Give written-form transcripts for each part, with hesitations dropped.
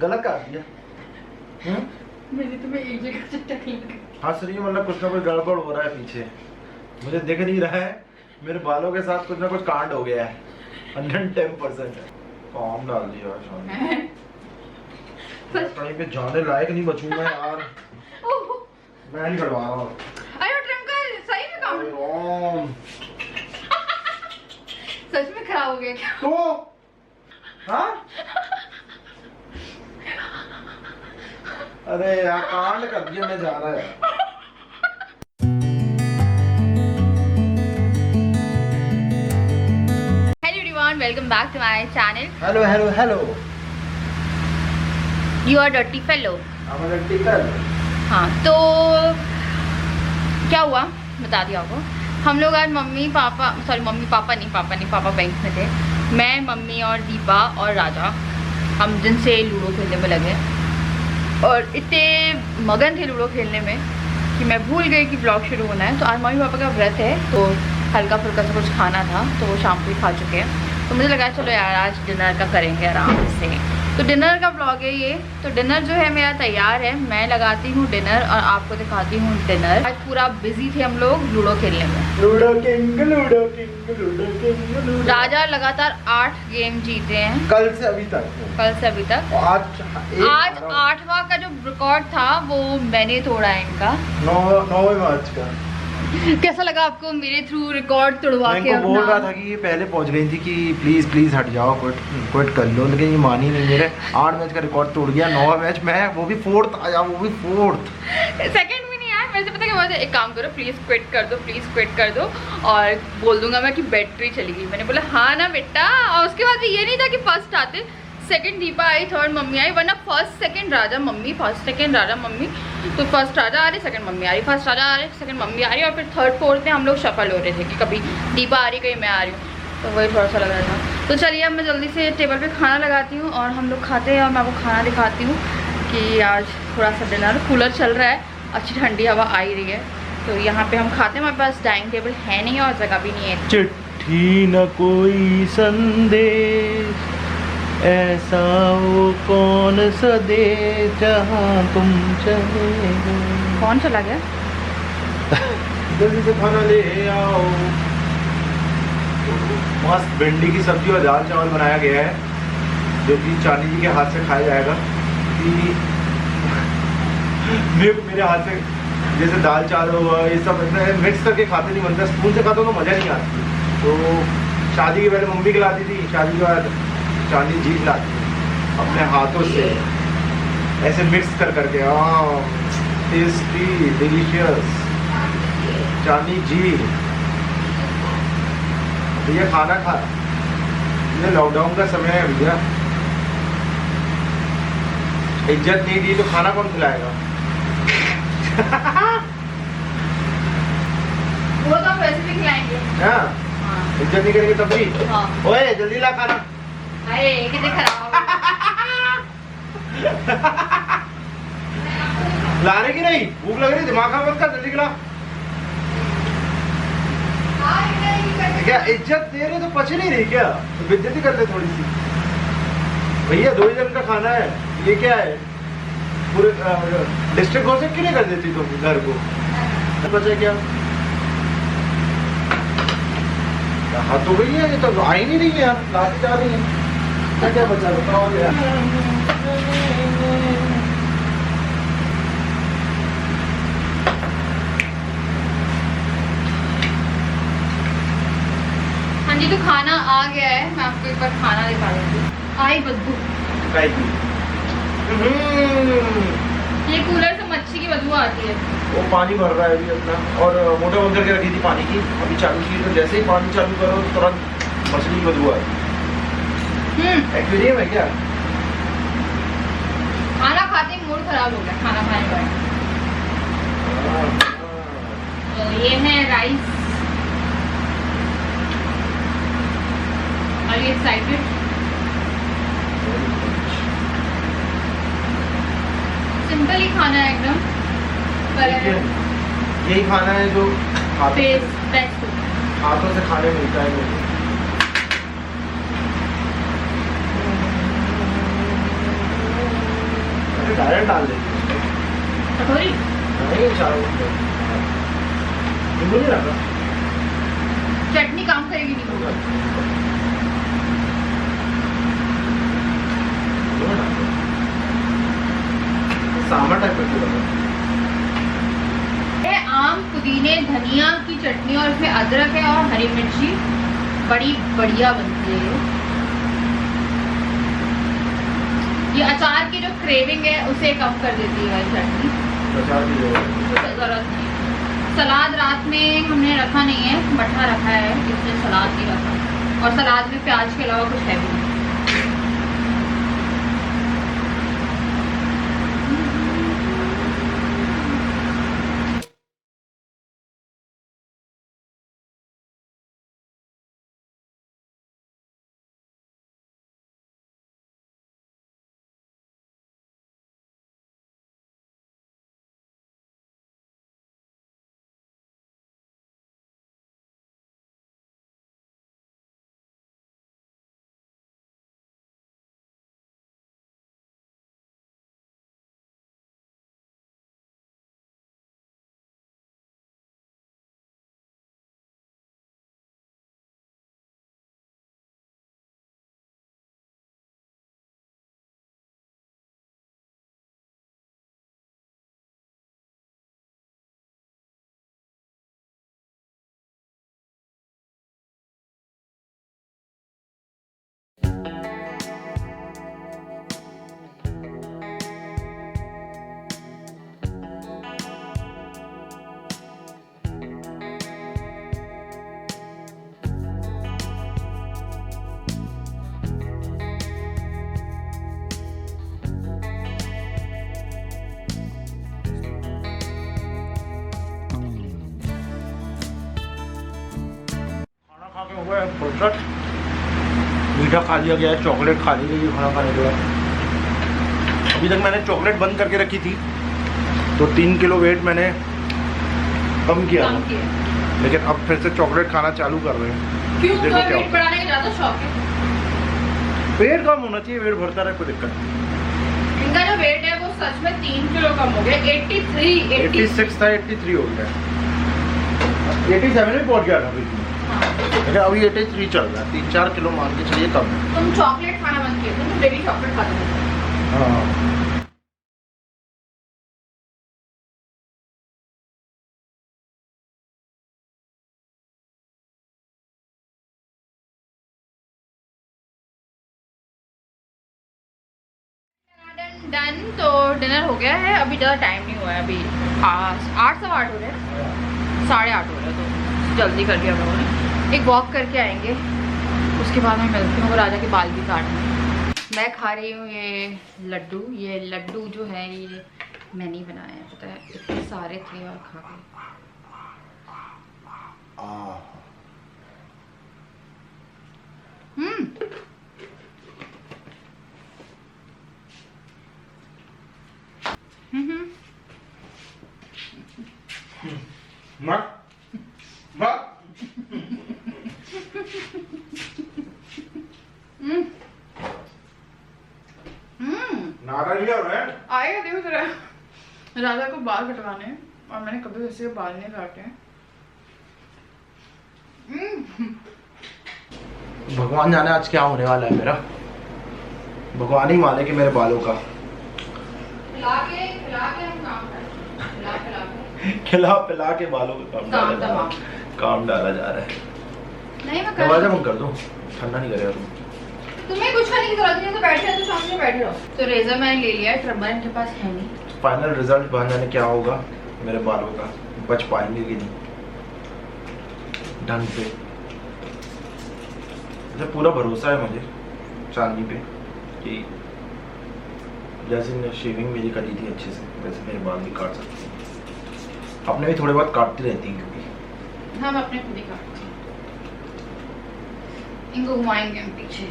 गलत काट दिया। मैंने तुम्हें एक जगह से टकली हंस रही है, मतलब कुछ ना कुछ गड़बड़ हो रहा है पीछे, मुझे दिख नहीं रहा है। मेरे बालों के साथ कुछ ना कुछ कांड हो गया है। 110% है। कॉम डाल दिया शान। कहीं पे जाने लायक नहीं बचूंगा यार। मैं नहीं करवा रहा हूँ। अरे ट्रिम का सही में काम सच में खराब हो गया क्या? तो हाँ? अरे यार कांड कर दिया, मैं जा रहा है। Welcome back to my channel. Hello hello hello. You are dirty fellow. हाँ तो क्या हुआ बता दिया आपको। हम लोग आज मम्मी पापा पापा बैंक में थे। मैं मम्मी और दीपा और राजा हम दिन से लूडो खेलने में लगे और इतने मगन थे लूडो खेलने में कि मैं भूल गई कि ब्लॉग शुरू होना है। तो आज मम्मी पापा का व्रत है तो हल्का फुल्का सा कुछ खाना था तो वो शाम को ही खा चुके हैं। तो मुझे लगा चलो यार आज डिनर का करेंगे आराम से। तो डिनर का ब्लॉग है ये। तो डिनर जो है मेरा तैयार है, मैं लगाती हूँ डिनर और आपको दिखाती हूँ डिनर। आज पूरा बिजी थे हम लोग लूडो खेलने में। Ludo king. राजा लगातार 8 गेम जीते हैं कल से अभी तक। आज 8वां का जो रिकॉर्ड था वो मैंने तोड़ा है इनका 9वें मैच का। कैसा लगा आपको मेरे थ्रू रिकॉर्ड तोड़वा के? मैं बोल रहा था कि ये पहले पहुंच गई थी कि प्लीज हट जाओ, क्विट कर लो, लेकिन ये मानी नहीं। मेरे 8 मैच का रिकॉर्ड तोड़ गया। 9वां मैच मैं वो भी 4th आया, वो भी 4th। सेकंड भी नहीं आया। मेरे से पता क्या बोला, एक काम करो प्लीज क्विट कर दो और बोल दूंगा मैं कि बैटरी चली गई। मैंने बोला हाँ ना बेटा। और उसके बाद ये नहीं था कि फर्स्ट आते, सेकंड दीपा आई, थर्ड मम्मी आई, वरना फर्स्ट सेकंड राजा मम्मी, फर्स्ट सेकंड राजा मम्मी। तो फर्स्ट राजा आ रही, सेकंड मम्मी आ रही, फर्स्ट राजा आ रही, सेकंड मम्मी आ रही और फिर थर्ड फोर्थ में हम लोग शफल हो रहे थे कि कभी दीपा आ रही कहीं मैं आ रही हूँ। तो वही थोड़ा सा लग रहा था। तो चलिए अब मैं जल्दी से टेबल पे खाना लगाती हूँ और हम लोग खाते हैं और मैं आपको खाना दिखाती हूँ कि आज थोड़ा सा डिनर। कूलर चल रहा है, अच्छी ठंडी हवा आ ही रही है। तो यहाँ पे हम खाते हैं। हमारे पास डाइनिंग टेबल है नहीं और जगह भी नहीं है। चिट्ठी न कोई संदेश ऐसा वो कौन सा दे जहाँ तुम चले गए। कौन चला गया? जल्दी से खाना ले आओ। मस्त भिंडी की सब्जी और दाल चावल बनाया गया है जो कि चांदी जी के हाथ से खाया जाएगा। कि मेरे हाथ से जैसे दाल चावल हुआ ये सब मिक्स करके खाते नहीं बनता, स्पून से खाता तो मज़ा नहीं आता। तो शादी के पहले मम्मी खिलाती थी, शादी के बाद चांदी जी खिलाती है अपने हाथों से ऐसे मिक्स कर करके। टेस्टी डिलीशियस चांदी जी। भैया खाना खा, ये लॉकडाउन का समय है भैया, इज्जत नहीं दी तो खाना कौन खिलाएगा? वो तो वैसे भी खिलाएंगे। हाँ इज्जत नहीं करेंगे तब भी। हाँ। ओए जल्दी ला खाना। अरे कितने खराब ला रही कि नहीं? भूख लग रही, दिमाग खराब मत कर, जल्दी खिला। क्या इज्जत दे रहे तो पच नहीं रही क्या? तो बेइज्जती कर ले थोड़ी सी। भैया 2 जन का खाना है, ये क्या है? पूरे डिस्ट्रिक्ट घोषित क्यों नहीं कर देती तुम घर को? बचा क्या? हाँ तो भैया ये तो आ ही नहीं रही है यार, लाती जा रही है। क्या बचा बताओ यार। हाँ जी तो खाना आ गया है, मैं आपको एक बार खाना दिखा देती हूँ। आई बदबू ये कूलर से मच्छी की बदबू आती है। वो पानी भर रहा है अभी अपना और मोटर बंद करके रखी थी पानी की, अभी चालू की तो जैसे ही पानी चालू करो तो तुरंत मछली की बदबू आई। एक्वेरियम है क्या? खाना खाते ही मूड खराब हो गया खाना खाने का। तो ये है rice. Are you excited? Simple ही खाना है एकदम। यही खाना है जो बेस्ट हाथों से खाने मिलता है मुझे। डायरेक्ट डाल देती हूँ। कटोरी नहीं नींबू नहीं रखा। चटनी काम करेगी नहीं होगा। सांभर टाइप का ये आम पुदीने धनिया की चटनी और इसमें अदरक है और हरी मिर्ची बड़ी बढ़िया बनती है। ये अचार की जो क्रेविंग है उसे कम कर देती है चटनी। अचार की जरूरत नहीं। सलाद रात में हमने रखा नहीं है, मठा रखा है, इसलिए सलाद नहीं रखा। और सलाद में प्याज के अलावा कुछ है भी नहीं। फुर्सत। मीठा खा लिया गया है, चॉकलेट खा ली गई खाना खाने के बाद। अभी तक मैंने चॉकलेट बंद करके रखी थी तो 3 किलो वेट मैंने कम किया था, लेकिन अब फिर से चॉकलेट खाना चालू कर रहे हैं। क्यों? देखो क्या वेट बढ़ाने का ज़्यादा शौक है? पेट कम होना चाहिए, वेट बढ़ता रहे कोई दिक्कत नहीं। इनका जो वेट है वो सच में 3 किलो कम हो गया। 86 था, 83 हो गया। 87 में पहुंच गया था बीच में, लेकिन अभी 83 चल रहा है। 3-4 किलो मान के चलिए कम है। तुम चॉकलेट खाना बंद किए थे, तुम डेली चॉकलेट खाते थे। हाँ डन। तो डिनर हो गया है, अभी ज़्यादा टाइम नहीं हुआ है। अभी 8 सवा 8 हो रहे हैं, 8:30 हो रहे हैं। तो जल्दी कर दिया हम लोगों ने। एक वॉक करके आएंगे, उसके बाद मैं मिलती हूँ। और राजा के बाल भी काटने। मैं खा रही हूँ ये लड्डू। ये लड्डू जो है ये मैंने ही बनाया है, पता है। इतने सारे थे और खा गए। आएगा देखो जरा। राजा को बाल कटवाने हैं और मैंने कभी वैसे बाल नहीं काटे हैं। भगवान जाने आज क्या होने वाला है मेरा। भगवान ही माने कि मेरे बालों का खिला के हम काम करें। खिला पिला के बालों का काम डाला जा रहा है। नहीं मैं दरवाजा बंद कर दो, ठंडा नहीं करेगा तुम। तुम्हें कुछ करने की जरूरत नहीं है, तो बैठे हो तो सामने बैठे रहो। तो रेजर मैंने ले लिया है, ट्रिमर इनके पास है नहीं। फाइनल रिजल्ट बन जाने क्या होगा मेरे बालों का, बच पाएंगे कि नहीं ढंग से। मुझे पूरा भरोसा है मुझे चांदनी पे कि जैसे शेविंग मेरी करी थी अच्छे से, वैसे मेरे बाल भी काट सकती हैं। अपने भी थोड़े बहुत काटती रहती हैं क्योंकि हम अपने खुद ही काटते हैं। इनको घुमाएंगे हम पीछे।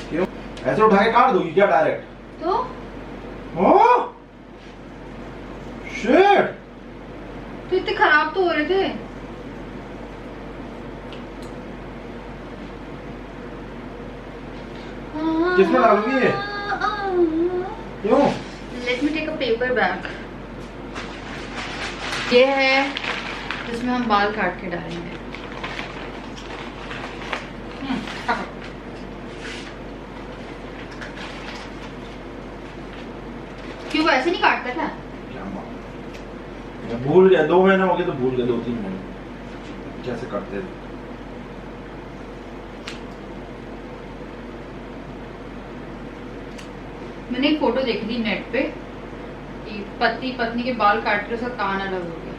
क्यों ऐसे उठा के काट दोगी क्या डायरेक्ट? तो शिट, तो इतने खराब तो हो रहे थे। किसमें डालोगी ये? क्यों? Let me take a paper bag. ये है जिसमें हम बाल काट के डालेंगे। क्यों ऐसे नहीं काटता क्या? मैं भूल गया, 2 महीने हो गए तो भूल गया, 2-3 महीने कैसे करते थे। मैंने एक फोटो देखी थी नेट पे कि पति पत्नी के बाल काट के उसका कान अलग हो गया।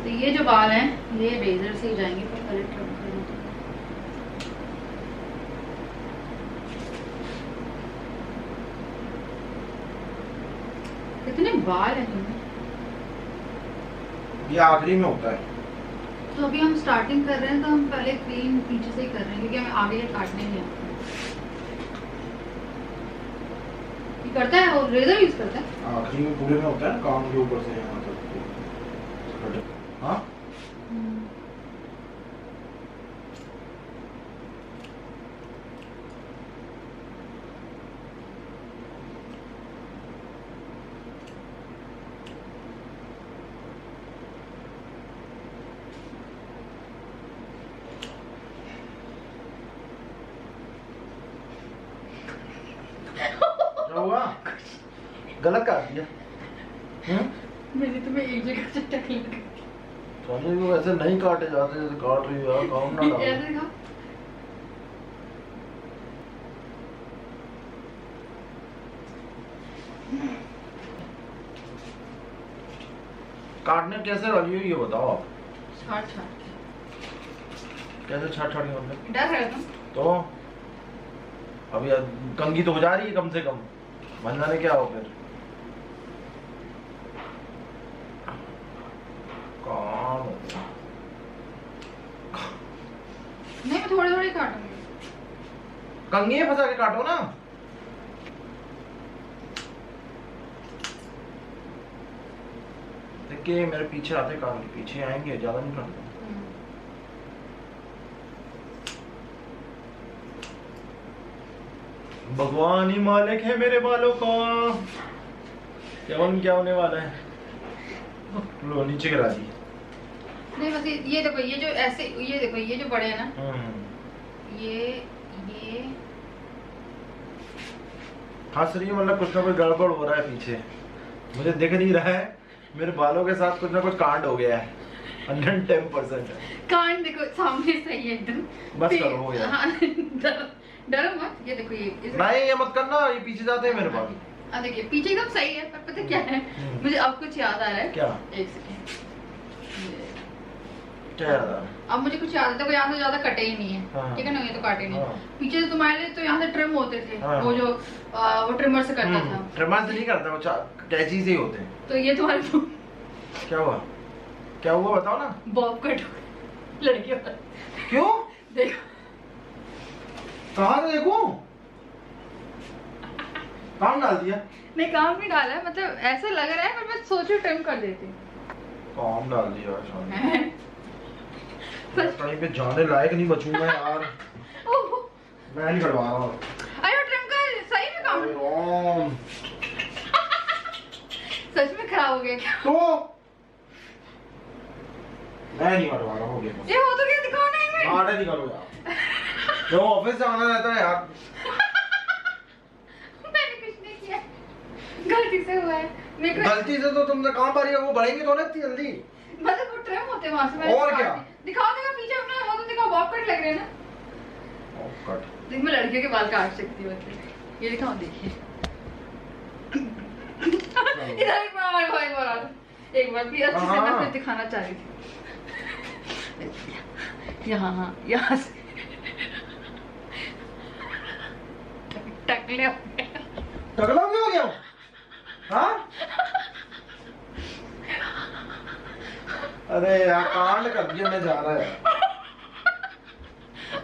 तो ये जो बाल हैं ये रेजर से ही जाएंगे, पर पहले ट्रिम कर देते हैं। कितने बाल हैं तुम्हें? ये आखिरी में होता है। तो अभी हम स्टार्टिंग कर रहे हैं तो हम पहले क्लीन पीछे से ही कर रहे हैं क्योंकि हमें आगे ये काटने नहीं आता। ये करता है और रेजर यूज करता है। आखिरी में पूरे में होता है, कान के ऊपर से यहाँ तक। हाँ क्या हुआ? गलत काट दिया? मेरी तुम्हें एक जगह से टकली लगी। सोनी को वैसे नहीं काटे जाते जैसे काट रही हो यार, काम ना डालो। ऐसे का काटने कैसे वाली हो ये बताओ आप। छाट छाट कैसे छाट छाट के मतलब? डर है तुम तो अभी कंघी तो हो जा रही है कम से कम, मन जाने क्या हो फिर। काम हो गया। नहीं मैं थोड़े थोड़े काटूंगी। कंघी में फंसा के काटो ना। देखिए मेरे पीछे आते, कान के पीछे आएंगे, ज्यादा नहीं काटते। भगवान ही मालिक है मेरे बालों का। क्या होने वाला है? लो नीचे गिरा दी। नहीं बस ये देखो, ये जो ऐसे, ये देखो ये जो बड़े हैं ना, ये हंस रही है मतलब कुछ ना कुछ गड़बड़ हो रहा है पीछे, मुझे दिख नहीं रहा है। मेरे बालों के साथ कुछ ना कुछ कांड हो गया है। 110% कान देखो सामने सही है एकदम। बस करो हो गया। हाँ, डरो मत। ये देखो ये नहीं ये मत करना, ये पीछे जाते हैं मेरे बाल। देखिए पीछे एकदम सही है, पर पता क्या है, मुझे अब कुछ याद आ रहा है। क्या? एक सेकेंड। क्या याद आ रहा है? अब मुझे कुछ याद आता है, यहाँ से ज्यादा कटे ही नहीं है। हाँ। ठीक है ना, ये तो काटे नहीं। हाँ। पीछे से तुम्हारे तो यहाँ से ट्रिम होते थे। हाँ। वो जो वो ट्रिमर से करता था। ट्रिमर से नहीं करता, वो कैंची से ही होते हैं। तो ये तुम्हारे क्या हुआ? क्या हुआ बताओ ना। बॉब कट हो गया लड़कियों का। क्यों? देखो कहाँ से देखो? काम डाल दिया? नहीं काम नहीं डाला है, मतलब ऐसा लग रहा है, पर मैं सोचू ट्रिम कर देती। काम डाल दिया शादी। कहीं पे जाने लायक नहीं बचूंगा यार। मैं नहीं करवा रहा हूँ। अरे ट्रिम का सही में काम सच में खराब हो गया क्या? तो मैं नहीं करवा रहा हूँ। ये हो तो क्या, दिखाओ ना एक मिनट। नहीं करो यार। जो ऑफिस से आना रहता है यार। मैंने कुछ नहीं किया, गलती से हुआ है। मेरे को गलती से तो तुमने कहाँ पर वो बढ़ेंगे तो नहीं जल्दी। मतलब वो ट्रिम होते वहां से। और क्या? दिखाओ देखो पीछे अपना, वो तो दिखाओ, बॉब कट लग रहे हैं ना। कट। देख मैं लड़कियों के बाल काट सकती हूँ। ये दिखाओ, देखिए इधर एक बार हमारे भाई बोला था, एक बार भी अच्छे से मैं फिर दिखाना चाह रही थी। यहाँ हाँ यहाँ से टकले हो गया। टकला भी हो गया? हाँ? अरे यार कांड कर दिया, मैं जा रहा है।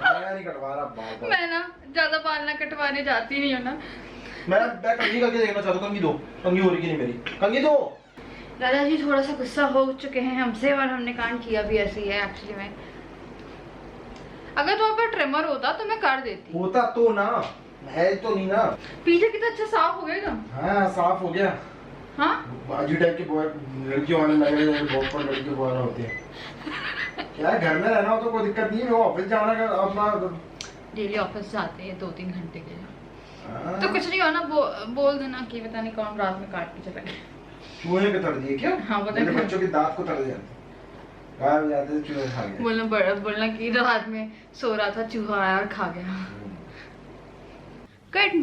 मैं नहीं कटवा रहा बाल। मैं ना ज्यादा बाल ना कटवाने जाती नहीं हूँ ना। मैं कंघी करके देखना चाहता हूँ। कंघी दो, कंघी हो रही कि नहीं मेरी? कंघी दो। दादा जी थोड़ा सा गुस्सा हो चुके हैं हमसे और हमने कांड किया भी ऐसे ही है एक्चुअली में। अगर तुम्हारे पास ट्रिमर होता तो मैं कर देती। होता तो ना, है तो नहीं ना। पीछे कितना अच्छा साफ हो गया एकदम। हाँ साफ हो गया। हाँ बाजू टाइप के बॉय लड़कियों वाले लग रहे हैं, बहुत पर लड़कियों वाला होते हैं। क्या है, घर में रहना हो तो कोई दिक्कत नहीं है, वो ऑफिस जाना का अपना डेली ऑफिस जाते हैं 2-3 घंटे के लिए। हाँ। तो कुछ नहीं हो ना, बोल देना कि पता नहीं कौन रात में काट के चला गया। चूहे के तर दिए क्या? हाँ, पता नहीं। बच्चों के दांत को तर जाते, गायब जाते चूहे खा गए। बोलना कि रात में सो रहा था, चूहा आया और खा गया। Good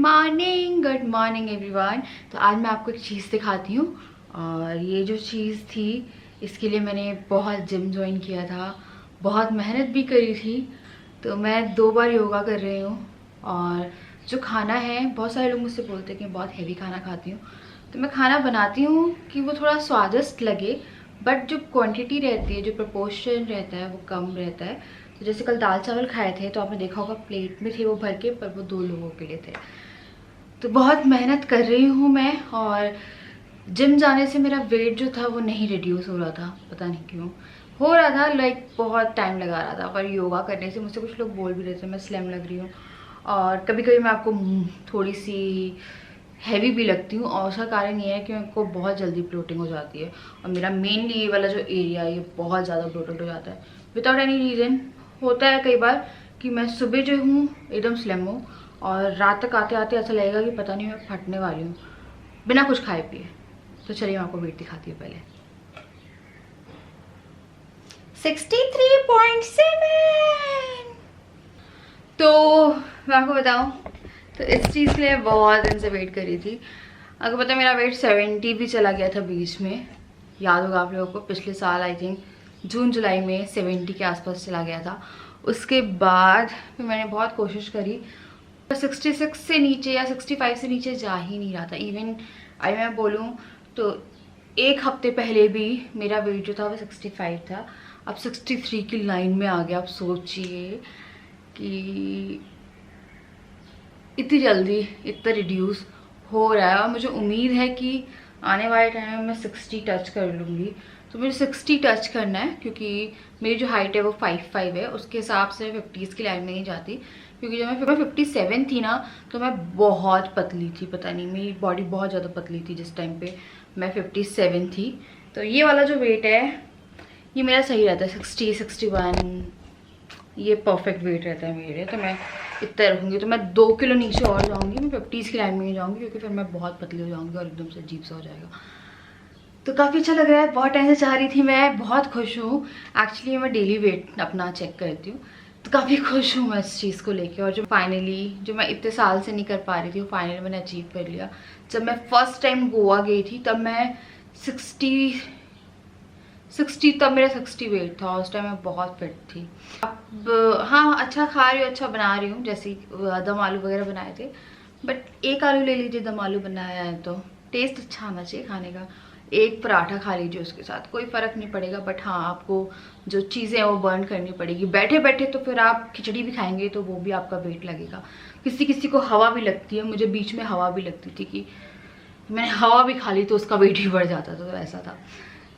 morning everyone. तो आज मैं आपको एक चीज़ दिखाती हूँ, और ये जो चीज़ थी इसके लिए मैंने बहुत जिम ज्वाइन किया था, बहुत मेहनत भी करी थी। तो मैं 2 बार योगा कर रही हूँ, और जो खाना है, बहुत सारे लोग मुझसे बोलते हैं कि मैं बहुत हेवी खाना खाती हूँ। तो मैं खाना बनाती हूँ कि वो थोड़ा स्वादिष्ट लगे, बट जो क्वांटिटी रहती है, जो प्रपोर्शन रहता है वो कम रहता है। तो जैसे कल दाल चावल खाए थे तो आपने देखा होगा प्लेट में थे वो भर के, पर वो 2 लोगों के लिए थे। तो बहुत मेहनत कर रही हूँ मैं, और जिम जाने से मेरा वेट जो था वो नहीं रिड्यूस हो रहा था, पता नहीं क्यों हो रहा था, लाइक बहुत टाइम लगा रहा था। पर योगा करने से मुझसे कुछ लोग बोल भी रहे थे मैं स्लिम लग रही हूँ, और कभी कभी मैं आपको थोड़ी सी हैवी भी लगती हूँ, और उसका कारण ये है कि मेरे को बहुत जल्दी ब्लोटिंग हो जाती है, और मेरा मेनली ये वाला जो एरिया है ये बहुत ज़्यादा ब्लोटेड हो जाता है विदाउट एनी रीज़न। होता है कई बार कि मैं सुबह जो हूँ एकदम स्लिम हूँ, और रात तक आते आते ऐसा लगेगा कि पता नहीं मैं फटने वाली हूँ बिना कुछ खाए पिए। तो चलिए मैं आपको वेट दिखाती हूँ पहले। 63.7। तो मैं आपको बताऊँ, तो इस चीज़ के लिए बहुत दिन से वेट करी थी। आपको पता है मेरा वेट 70 भी चला गया था बीच में, याद होगा आप लोगों को, पिछले साल आई थिंक जून जुलाई में 70 के आसपास चला गया था। उसके बाद फिर मैंने बहुत कोशिश करी, 66 से नीचे या 65 से नीचे जा ही नहीं रहा था। इवन आई मैं बोलूँ तो 1 हफ्ते पहले भी मेरा वेट जो था वो 65 था, अब 63 की लाइन में आ गया। आप सोचिए कि इतनी जल्दी इतना रिड्यूस हो रहा है, और मुझे उम्मीद है कि आने वाले टाइम में मैं 60 टच कर लूँगी। तो मुझे 60 टच करना है, क्योंकि मेरी जो हाइट है वो 5'5" है, उसके हिसाब से 50s की लाइन में नहीं जाती। क्योंकि जब मैं 57 थी ना तो मैं बहुत पतली थी, पता नहीं मेरी बॉडी बहुत ज़्यादा पतली थी जिस टाइम पे मैं 57 थी। तो ये वाला जो वेट है ये मेरा सही रहता है, 60, 61 ये परफेक्ट वेट रहता है मेरे। तो मैं इतना रखूँगी, तो मैं 2 किलो नीचे और जाऊँगी, मैं 50s की लाइन में नहीं जाऊँगी, क्योंकि फिर मैं बहुत पतली हो जाऊँगी और एकदम से अजीब सा हो जाएगा। तो काफ़ी अच्छा लग रहा है, बहुत टाइम से चाह रही थी, मैं बहुत खुश हूँ। एक्चुअली मैं डेली वेट अपना चेक करती हूँ, तो काफ़ी खुश हूँ मैं इस चीज़ को लेके। और जो फाइनली जो मैं इतने साल से नहीं कर पा रही थी वो फाइनली मैंने अचीव कर लिया। जब मैं फर्स्ट टाइम गोवा गई थी तब मैं 60 तब मेरा 60 वेट था, उस टाइम मैं बहुत फिट थी। अब हाँ अच्छा खा रही हूँ, अच्छा बना रही हूँ, जैसे दम आलू वगैरह बनाए थे, बट 1 आलू ले लीजिए, दम आलू बनाया है तो टेस्ट अच्छा आना चाहिए खाने का। 1 पराठा खा लीजिए उसके साथ, कोई फ़र्क नहीं पड़ेगा, बट हाँ आपको जो चीज़ें हैं वो बर्न करनी पड़ेगी। बैठे बैठे तो फिर आप खिचड़ी भी खाएंगे तो वो भी आपका वेट लगेगा। किसी किसी को हवा भी लगती है, मुझे बीच में हवा भी लगती थी कि मैंने हवा भी खा ली तो उसका वेट ही बढ़ जाता था, तो ऐसा था।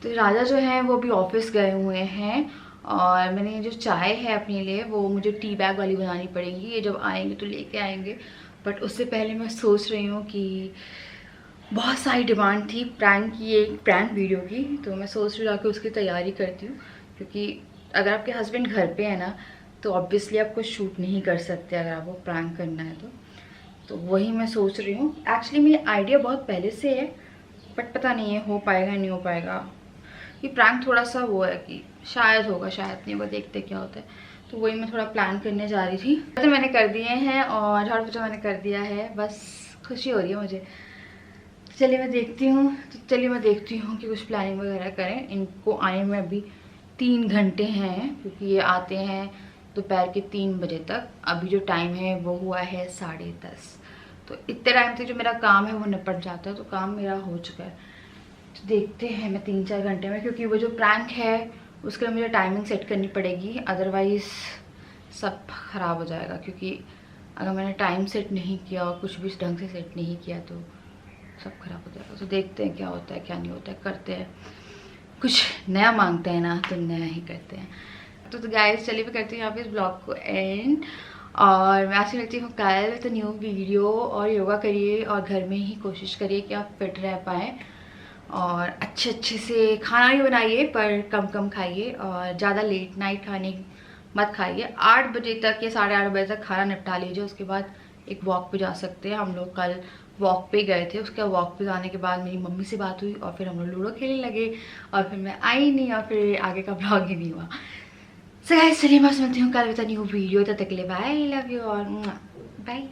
तो राजा जो है वो भी ऑफिस गए हुए हैं, और मैंने जो चाय है अपने लिए वो मुझे टी बैग वाली बनानी पड़ेगी, ये जब आएंगे तो लेके आएंगे। बट उससे पहले मैं सोच रही हूँ कि बहुत सारी डिमांड थी प्रैंक की, एक प्रैंक वीडियो की, तो मैं सोच रही हूँ जाके उसकी तैयारी करती हूँ। क्योंकि अगर आपके हस्बैंड घर पे है ना तो ऑब्वियसली आपको शूट नहीं कर सकते अगर आपको प्रैंक करना है तो वही मैं सोच रही हूँ। एक्चुअली मेरी आइडिया बहुत पहले से है, बट पता नहीं है हो पाएगा नहीं हो पाएगा। ये प्रैंक थोड़ा सा वो है कि शायद होगा शायद नहीं होगा, देखते क्या होता है। तो वही मैं थोड़ा प्लान करने जा रही थी। तो मैंने कर दिए हैं, और झाड़ू पोछा मैंने कर दिया है, बस खुशी हो रही है मुझे। चलिए मैं देखती हूँ कि कुछ प्लानिंग वगैरह करें। इनको आने में अभी 3 घंटे हैं, क्योंकि ये आते हैं दोपहर के 3 बजे तक। अभी जो टाइम है वो हुआ है 10:30, तो इतने टाइम तक जो मेरा काम है वो निपट जाता है, तो काम मेरा हो चुका है। तो देखते हैं मैं 3-4 घंटे में, क्योंकि वो जो प्रैंक है उसके लिए मुझे टाइमिंग सेट करनी पड़ेगी, अदरवाइज़ सब ख़राब हो जाएगा। क्योंकि अगर मैंने टाइम सेट नहीं किया और कुछ भी गाइस से सेट नहीं किया तो सब खराब हो जाएगा। तो देखते हैं क्या होता है क्या नहीं होता है, करते हैं। कुछ नया मांगते हैं ना तो नया ही करते हैं। तो गाइस चलिए मैं करती हूँ यहाँ पे इस ब्लॉग को एंड। और मैं आपसे मिलती हूँ कल विद न्यू वीडियो। और योगा करिए और घर में ही कोशिश करिए कि आप फिट रह पाएँ और अच्छे से खाना भी बनाइए पर कम कम खाइए और ज़्यादा लेट नाइट खाने मत खाइए। 8 बजे तक या 8:30 बजे तक खाना निपटा लीजिए, उसके बाद एक वॉक पे जा सकते हैं। हम लोग कल वॉक पे गए थे, उसके वॉक पे जाने के बाद मेरी मम्मी से बात हुई और फिर हम लोग लूडो खेलने लगे और फिर मैं आई नहीं और फिर आगे का ब्लॉग ही नहीं हुआ। सो गाइस चलिए मैं मिलती हूँ कल विद अ न्यू वीडियो। तब तक के लिए बाय, लव यू और बाय।